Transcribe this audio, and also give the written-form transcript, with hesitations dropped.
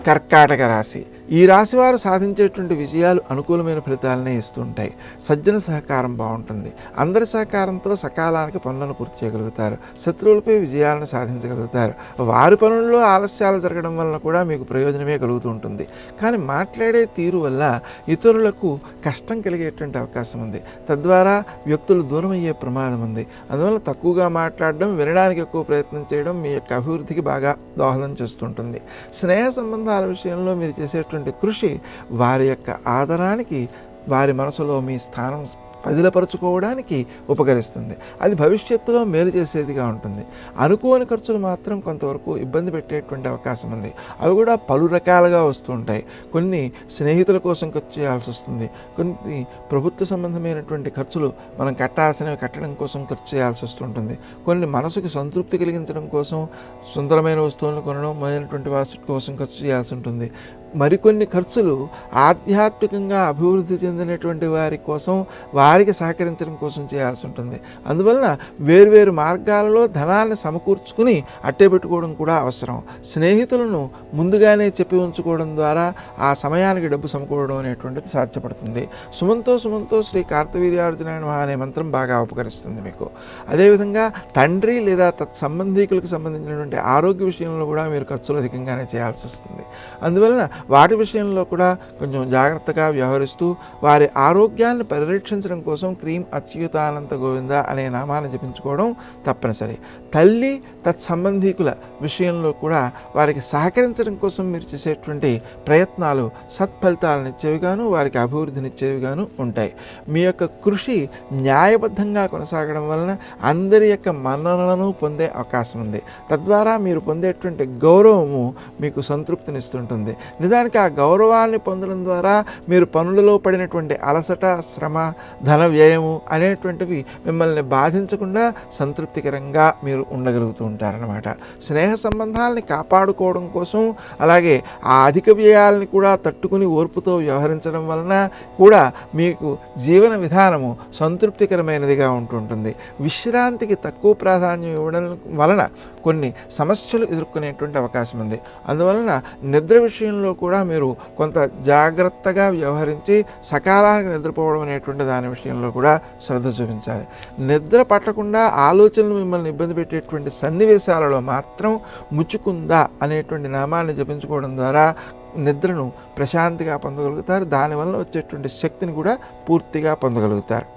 కర్కాటక రాశి. ఈ రాశి వారు సాధించేటువంటి విజయాలు అనుకూలమైన ఫలితాలనే ఇస్తుంటాయి. సజ్జన సహకారం బాగుంటుంది. అందరి సహకారంతో సకాలానికి పనులను పూర్తి చేయగలుగుతారు. శత్రువులపై విజయాలను సాధించగలుగుతారు. వారి పనుల్లో ఆలస్యాలు జరగడం వలన కూడా మీకు ప్రయోజనమే కలుగుతూ ఉంటుంది. కానీ మాట్లాడే తీరు వల్ల ఇతరులకు కష్టం కలిగేటువంటి అవకాశం ఉంది. తద్వారా వ్యక్తులు దూరం అయ్యే ప్రమాదం ఉంది. అందువల్ల తక్కువగా మాట్లాడడం, వినడానికి ఎక్కువ ప్రయత్నం చేయడం మీ యొక్క అభివృద్ధికి బాగా దోహదం చేస్తుంటుంది. స్నేహ సంబంధాల విషయంలో మీరు చేసేటువంటి కృషి వారి యొక్క ఆదరానికి, వారి మనసులో మీ స్థానం పదిలపరుచుకోవడానికి ఉపకరిస్తుంది. అది భవిష్యత్తులో మేలు చేసేదిగా ఉంటుంది. అనుకోని ఖర్చులు మాత్రం కొంతవరకు ఇబ్బంది పెట్టేటువంటి అవకాశం ఉంది. అవి కూడా పలు రకాలుగా వస్తూ ఉంటాయి. కొన్ని స్నేహితుల కోసం ఖర్చు చేయాల్సి వస్తుంది. కొన్ని ప్రభుత్వ సంబంధమైనటువంటి ఖర్చులు మనం కట్టాల్సినవి కట్టడం కోసం ఖర్చు చేయాల్సి వస్తుంటుంది. కొన్ని మనసుకు సంతృప్తి కలిగించడం కోసం సుందరమైన వస్తువులను కొనడం మొదలైనటువంటి వాటి కోసం ఖర్చు చేయాల్సి ఉంటుంది. మరికొన్ని ఖర్చులు ఆధ్యాత్మికంగా అభివృద్ధి చెందినటువంటి వారి కోసం, వారికి సహకరించడం కోసం చేయాల్సి ఉంటుంది. అందువలన వేరువేరు మార్గాలలో ధనాన్ని సమకూర్చుకుని అట్టే పెట్టుకోవడం కూడా అవసరం. స్నేహితులను ముందుగానే చెప్పి ఉంచుకోవడం ద్వారా ఆ సమయానికి డబ్బు సమకూడడం అనేటువంటిది సాధ్యపడుతుంది. సుమంతో శ్రీ కార్తవీర్యార్జునాయ నమః అనే మంత్రం బాగా ఉపకరిస్తుంది మీకు. అదేవిధంగా తండ్రి లేదా తత్సంబంధీకులకు సంబంధించినటువంటి ఆరోగ్య విషయంలో కూడా మీరు ఖర్చులు అధికంగానే చేయాల్సి వస్తుంది. అందువలన వాటి విషయంలో కూడా కొంచెం జాగ్రత్తగా వ్యవహరిస్తూ వారి ఆరోగ్యాన్ని పరిరక్షించడం కోసం క్రీం అచ్యుతానంత గోవింద అనే నామాన్ని జపించుకోవడం తప్పనిసరి. తల్లి తత్సంబంధీకుల విషయంలో కూడా వారికి సహకరించడం కోసం మీరు చేసేటువంటి ప్రయత్నాలు సత్ఫలితాలనిచ్చేవిగాను, వారికి అభివృద్ధినిచ్చేవిగాను ఉంటాయి. మీ యొక్క కృషి న్యాయబద్ధంగా కొనసాగడం వలన అందరి యొక్క మన్ననలను పొందే అవకాశం ఉంది. తద్వారా మీరు పొందేటువంటి గౌరవము మీకు సంతృప్తినిస్తుంటుంది. నిజానికి ఆ గౌరవాన్ని పొందడం ద్వారా మీరు పనులలో పడినటువంటి అలసట, శ్రమ, ధన వ్యయము అనేటువంటివి మిమ్మల్ని బాధించకుండా సంతృప్తికరంగా మీరు ఉండగలుగుతూ ఉంటారన్నమాట. స్నేహ సంబంధాలని కాపాడుకోవడం కోసం, అలాగే ఆ అధిక వ్యయాలని కూడా తట్టుకుని ఓర్పుతో వ్యవహరించడం వలన కూడా మీకు జీవన విధానము సంతృప్తికరమైనదిగా ఉంటుంటుంది. విశ్రాంతికి తక్కువ ప్రాధాన్యం ఇవ్వడం వలన కొన్ని సమస్యలు ఎదుర్కొనేటువంటి అవకాశం ఉంది. అందువలన నిద్ర విషయంలో కూడా మీరు కొంత జాగ్రత్తగా వ్యవహరించి సకాలానికి నిద్రపోవడం అనేటువంటి దాని విషయంలో కూడా శ్రద్ధ చూపించాలి. నిద్ర పట్టకుండా ఆలోచనలు మిమ్మల్ని ఇబ్బంది పెట్టేటువంటి సన్నివేశాలలో మాత్రం ముచ్చుకుందా అనేటువంటి నామాన్ని జపించుకోవడం ద్వారా నిద్రను ప్రశాంతిగా పొందగలుగుతారు. దానివల్ల వచ్చేటువంటి శక్తిని కూడా పూర్తిగా పొందగలుగుతారు.